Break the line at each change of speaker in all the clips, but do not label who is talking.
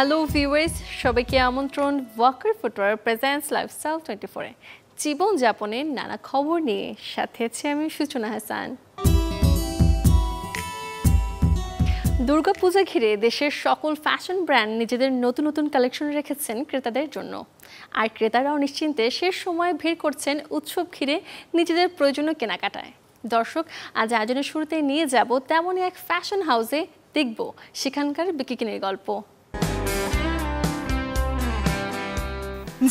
Hello viewers, সবাইকে আমন্ত্রণ Waker footwear presents lifestyle 24-এ জীবনযাপনের নানা খবর নিয়ে। সাথে আছি আমি সূচনা হাসান। দুর্গাপূজা ঘিরে দেশের সকল ফ্যাশন ব্র্যান্ড নিজেদের নতুন নতুন কালেকশন রেখেছেন ক্রেতাদের জন্য, আর ক্রেতারাও নিশ্চিন্তে শেষ সময়ে ভিড় করছেন উৎসব ঘিরে নিজেদের প্রয়োজনীয় কেনাকাটায়। দর্শক, আজ আয়োজনের শুরুতে নিয়ে যাব তেমনই এক ফ্যাশন হাউসে, দেখব সেখানকার বিকিনির গল্প।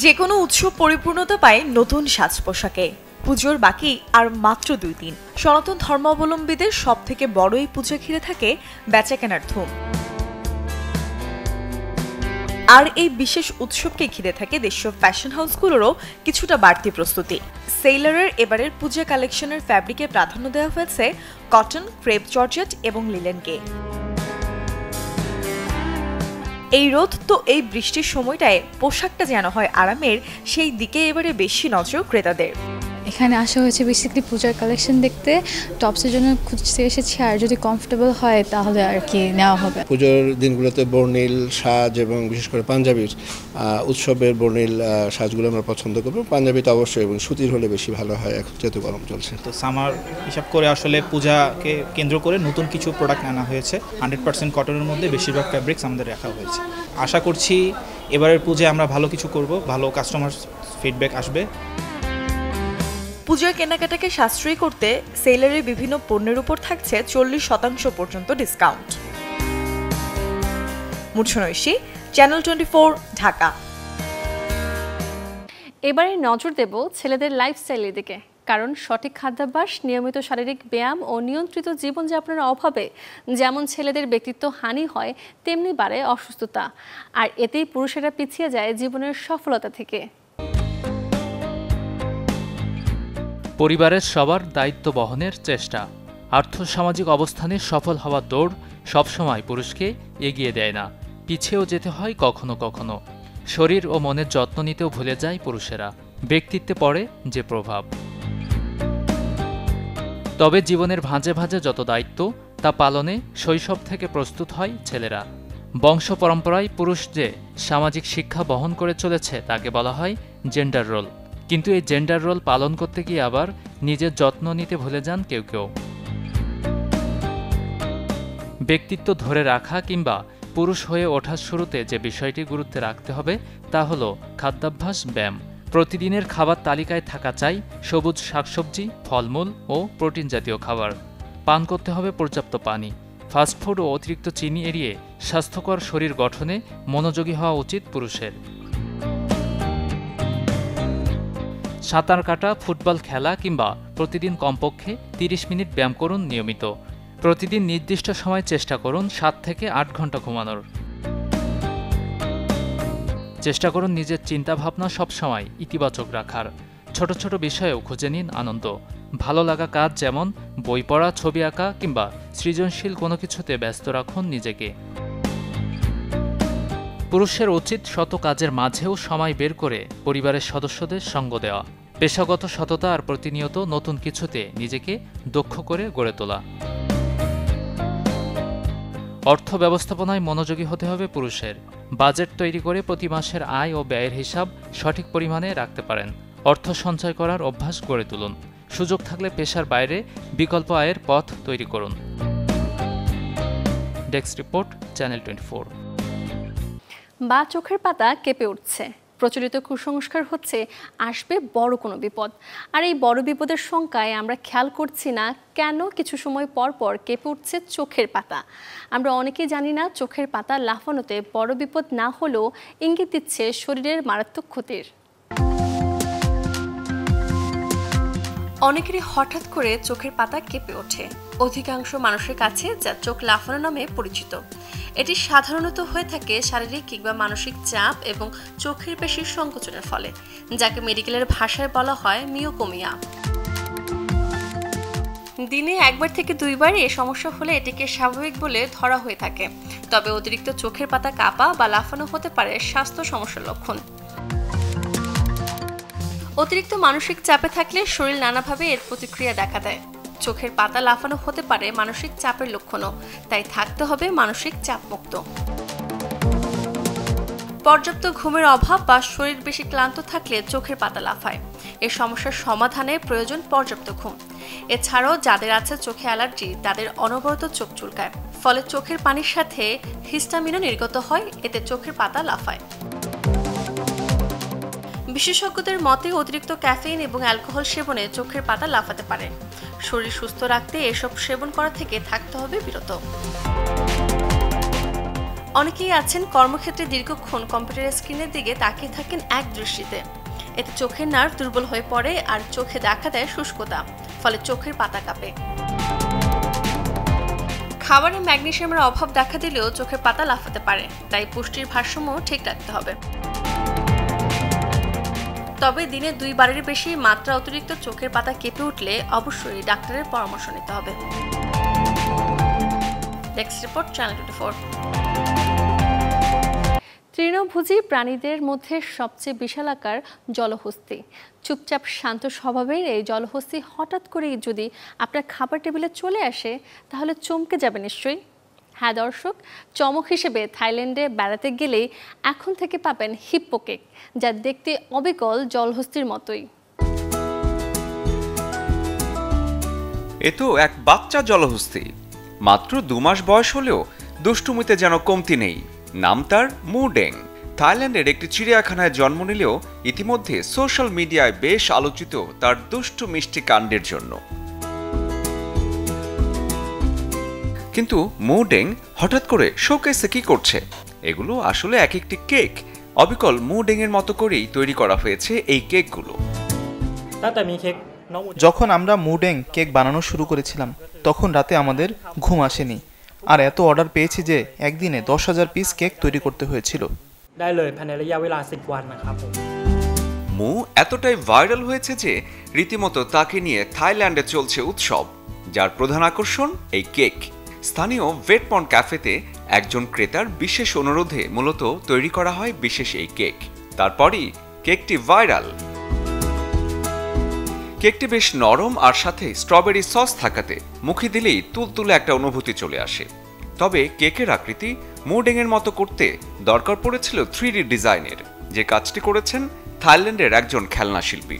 যে কোনো উৎসব পরিপূর্ণতা পায় নতুন সাজ পোশাকে। পুজোর বাকি আর মাত্র 2 দিন। সনাতন ধর্মাবলম্বীদের সব থেকে বড় এই পূজা ঘিরে থাকে বেচাকেনার ধুম। আর এই বিশেষ উৎসবকে ঘিরে থাকে দেশীয় ফ্যাশন হাউসগুলোরও কিছুটা বাড়তি প্রস্তুতি। সেইলারের এবারের পূজা কালেকশনের ফ্যাব্রিকে প্রাধান্য দেওয়া হয়েছে কটন, ক্রেপ জর্জেট এবং লিলেনকে। এই রোদ তো এই বৃষ্টির সময়টায় পোশাকটা যেন হয় আরামের, সেই দিকে এবারে বেশি নজর ক্রেতাদের।
এখানে আসা হয়েছে বেসিক্যালি পূজার কালেকশন দেখতে, টপসের জন্য খুঁজতে এসেছি, আর যদি কমফোর্টেবল হয় তাহলে আর কি নেওয়া হবে।
পুজোর দিনগুলোতে বর্ণিল সাজ এবং বিশেষ করে পাঞ্জাবির উৎসবের বর্ণিল সাজগুলো আমরা পছন্দ করবো। পাঞ্জাবিটা অবশ্যই এবং সুতির হলে বেশি ভালো হয়, এখন যেহেতু গরম চলছে।
তো সামার হিসাব করে আসলে পূজাকে কেন্দ্র করে নতুন কিছু প্রোডাক্ট আনা হয়েছে। 100% কটনের মধ্যে বেশিরভাগ ফ্যাব্রিক্স আমাদের রাখা হয়েছে। আশা করছি এবারের পূজায় আমরা ভালো কিছু করব, ভালো কাস্টমার ফিডব্যাক আসবে।
পূজার কেনাকাটাকে সাশ্রয়ী করতে সেলারের বিভিন্ন পণ্যের উপর থাকছে 40% পর্যন্ত ডিসকাউন্ট। মুর্শনৈশী, চ্যানেল 24, ঢাকা।
এবারে নজর দেব ছেলেদের লাইফস্টাইলের দিকে, কারণ সঠিক খাদ্যাভ্যাস, নিয়মিত শারীরিক ব্যায়াম ও নিয়ন্ত্রিত জীবনযাপনের অভাবে যেমন ছেলেদের ব্যক্তিত্ব হানি হয়, তেমনি বাড়ে অসুস্থতা, আর এতেই পুরুষেরা পিছিয়ে যায় জীবনের সফলতা থেকে।
পরিবারের সবার দায়িত্ব বহনের চেষ্টা, আর্থসামাজিক অবস্থানে সফল হওয়ার দৌড় সবসময় পুরুষকে এগিয়ে দেয় না, পিছিয়েও যেতে হয় কখনো কখনো। শরীর ও মনের যত্ন নিতেও ভুলে যায় পুরুষেরা, ব্যক্তিত্বে পড়ে যে প্রভাব। তবে জীবনের ভাঁজে ভাঁজে যত দায়িত্ব, তা পালনে শৈশব থেকে প্রস্তুত হয় ছেলেরা। বংশ পরম্পরায় পুরুষ যে সামাজিক শিক্ষা বহন করে চলেছে তাকে বলা হয় জেন্ডার রোল। কিন্তু এই জেন্ডার রোল পালন করতে গিয়ে আবার নিজের যত্ন নিতে ভুলে যান কেউ কেউ। ব্যক্তিত্ব ধরে রাখা কিংবা পুরুষ হয়ে ওঠার শুরুতে যে বিষয়টি গুরুত্বে রাখতে হবে তা হলো খাদ্যাভ্যাস, ব্যায়াম। প্রতিদিনের খাবার তালিকায় থাকা চাই সবুজ শাকসবজি, ফলমূল ও প্রোটিন জাতীয় খাবার। পান করতে হবে পর্যাপ্ত পানি। ফাস্টফুড ও অতিরিক্ত চিনি এড়িয়ে স্বাস্থ্যকর শরীর গঠনে মনোযোগী হওয়া উচিত পুরুষের। সাঁতার কাটা, ফুটবল খেলা কিংবা প্রতিদিন কমপক্ষে 30 মিনিট ব্যায়াম করুন নিয়মিত। প্রতিদিন নির্দিষ্ট সময় চেষ্টা করুন 7 থেকে 8 ঘন্টা ঘুমানোর। চেষ্টা করুন নিজের চিন্তাভাবনা সবসময় ইতিবাচক রাখার। ছোট ছোট বিষয়েও খুঁজে নিন আনন্দ। ভালো লাগা কাজ যেমন বই পড়া, ছবি আঁকা কিংবা সৃজনশীল কোনো কিছুতে ব্যস্ত রাখুন নিজেকে। পুরুষের উচিত শত কাজের মাঝেও সময় বের করে পরিবারের সদস্যদের সঙ্গ দেওয়া, পেশাগত সততা আর প্রতিনিয়ত নতুন কিছুতে নিজেকে দক্ষ করে গড়ে তোলা। অর্থ ব্যবস্থাপনায় মনোযোগী হতে হবে পুরুষের। বাজেট তৈরি করে প্রতি মাসের আয় ও ব্যয়ের হিসাব সঠিক পরিমাণে রাখতে পারেন। অর্থ সঞ্চয় করার অভ্যাস গড়ে তুলুন। সুযোগ থাকলে পেশার বাইরে বিকল্প আয়ের পথ তৈরি করুন। Desk report, channel 24।
বা চোখের পাতা কেঁপে উঠছে। প্রচলিত কুসংস্কার হচ্ছে আসবে বড় কোনো বিপদ, আর এই বড় বিপদের শঙ্কায় আমরা খেয়াল করছি না কেন কিছু সময় পর পর কেঁপে উঠছে চোখের পাতা। আমরা অনেকেই জানি না চোখের পাতা লাফানোতে বড় বিপদ না হলেও ইঙ্গিত দিচ্ছে শরীরের মারাত্মক ক্ষতির। অনেকেরই হঠাৎ করে চোখের পাতা কেঁপে ওঠে। অধিকাংশ মানুষের কাছে যা চোখ লাফানো নামে পরিচিত। এটি সাধারণত হয়ে থাকে শারীরিক কিংবা মানসিক চাপ এবং চোখের পেশির সংকোচনের ফলে, যাকে মেডিকেলের ভাষায় বলা হয় মিওকোমিয়া। দিনে 1 থেকে 2 বার এ সমস্যা হলে এটিকে স্বাভাবিক বলে ধরা হয়ে থাকে। তবে অতিরিক্ত চোখের পাতা কাঁপা বা লাফানো হতে পারে স্বাস্থ্য সমস্যার লক্ষণ। অতিরিক্ত মানসিক চাপে থাকলে শরীর নানাভাবে এর প্রতিক্রিয়া দেখা দেয়। চোখের পাতা লাফানো হতে পারে মানসিক চাপের লক্ষণও, তাই থাকতে হবে মানসিক চাপ মুক্ত। পর্যাপ্ত ঘুমের অভাব বা শরীর বেশি ক্লান্ত থাকলে চোখের পাতা লাফায়। এই সমস্যার সমাধানে প্রয়োজন পর্যাপ্ত ঘুম। এছাড়াও যাদের আছে চোখে অ্যালার্জি তাদের অনবরত চোখ চুলকায়, ফলে চোখের পানির সাথে হিস্টামিনও নির্গত হয়, এতে চোখের পাতা লাফায়। বিশেষজ্ঞদের মতে অতিরিক্ত ক্যাফেইন এবং অ্যালকোহল সেবনে চোখের পাতা লাফাতে পারে। শরীর সুস্থ রাখতে এসব সেবন করা থেকে থাকতে হবে বিরত। অনেকেই আছেন কর্মক্ষেত্রে দীর্ঘক্ষণ কম্পিউটারের স্ক্রিনের দিকে তাকিয়ে থাকেন এক দৃষ্টিতে। এতে চোখের নার্ভ দুর্বল হয়ে পড়ে আর চোখে দেখা দেয় শুষ্কতা, ফলে চোখের পাতা কাঁপে। খাবারে ম্যাগনেসিয়ামের অভাব দেখা দিলেও চোখের পাতা লাফাতে পারে, তাই পুষ্টির ভারসাম্য ঠিক রাখতে হবে। তবে দিনে 2 বারের বেশি মাত্রা অতিরিক্ত চোখের পাতা কেঁপে উঠলে অবশ্যই ডাক্তারের পরামর্শ নিতে হবে। Next report, channel 24। তৃণভোজী প্রাণীদের মধ্যে সবচেয়ে বিশালাকার জলহস্তী। চুপচাপ শান্ত স্বভাবের এই জলহস্তী হঠাৎ করেই যদি আপনার খাবার টেবিলে চলে আসে তাহলে চমকে যাবে নিশ্চয়ই। হ্যাঁ দর্শক, চমক হিসেবে থাইল্যান্ডে বেড়াতে গেলেই এখন থেকে পাবেন হিপ্পো কেক, যা দেখতে অবিকল জলহস্তির মতোই।
এ তো এক বাচ্চা জলহস্তী, মাত্র 2 মাস বয়স হলেও দুষ্টুমিতে যেন কমতি নেই। নাম তার মুডেং। থাইল্যান্ডের একটি চিড়িয়াখানায় জন্ম নিলেও ইতিমধ্যে সোশ্যাল মিডিয়ায় বেশ আলোচিত তার দুষ্টু মিষ্টি কাণ্ডের জন্য। কিন্তু মুডেং হঠাৎ করে শোকেসে কি করছে? এগুলো আসলে এক একটি কেক। অবিকল মুডেং এর মতো করেই তৈরি করা হয়েছে এই কেকগুলো।
যখন আমরা মুডেং কেক বানানো শুরু করেছিলাম তখন রাতে আমাদের ঘুম আসেনি, আর এত অর্ডার পেয়েছি যে একদিনে 10,000 পিস কেক তৈরি করতে হয়েছিল।
মু এতটাই ভাইরাল হয়েছে যে রীতিমতো তাকে নিয়ে থাইল্যান্ডে চলছে উৎসব, যার প্রধান আকর্ষণ এই কেক। স্থানীয় ভেটমন্ড ক্যাফেতে একজন ক্রেতার বিশেষ অনুরোধে মূলত তৈরি করা হয় বিশেষ এই কেক। তারপরই কেকটি ভাইরাল। কেকটি বেশ নরম আর সাথে স্ট্রবেরি সস থাকাতে মুখে দিলেই তুলতুলে একটা অনুভূতি চলে আসে। তবে কেকের আকৃতি মুডেং এর মতো করতে দরকার পড়েছিল 3D ডিজাইনের, যে কাজটি করেছেন থাইল্যান্ডের একজন খেলনা শিল্পী।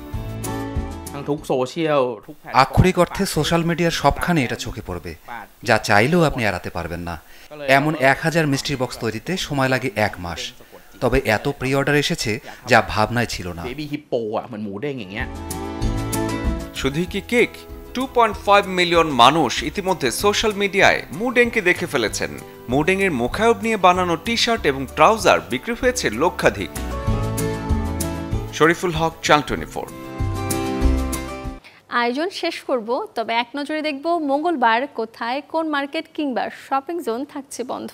আক্ষরিক অর্থে সোশ্যাল মিডিয়ার সবখানে এটা চোখে পড়বে, যা চাইলেও আপনি এড়াতে পারবেন না। এমন 1000 মিষ্টির বক্স তৈরিতে সময় লাগে 1 মাস। তবে এত প্রি অর্ডার এসেছে যা ভাবনায় ছিল না।
শুধুই কি কেক, 2.5 মিলিয়ন মানুষ ইতিমধ্যে সোশ্যাল মিডিয়ায় মুডেংকে দেখে ফেলেছেন। মুডেং এর মুখায়ব নিয়ে বানানো টি-শার্ট এবং ট্রাউজার বিক্রি হয়েছে লক্ষাধিক। শরীফুল হক, চ্যানেল 24।
আয়োজন শেষ করব, তবে এক নজরে দেখব মঙ্গলবার কোথায় কোন মার্কেট কিংবা শপিং জোন থাকছে বন্ধ।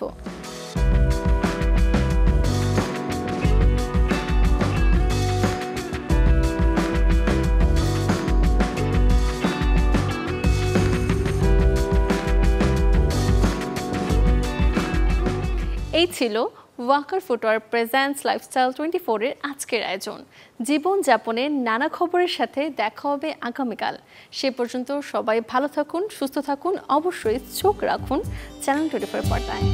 এই ছিল ওয়াকার ফুটওয়্যার প্রেজেন্টস লাইফস্টাইল 24 এর আজকের আয়োজন। জীবনযাপনের নানা খবরের সাথে দেখা হবে আগামীকাল। সে পর্যন্ত সবাই ভালো থাকুন, সুস্থ থাকুন, অবশ্যই চোখ রাখুন চ্যানেল 24 পর্দায়।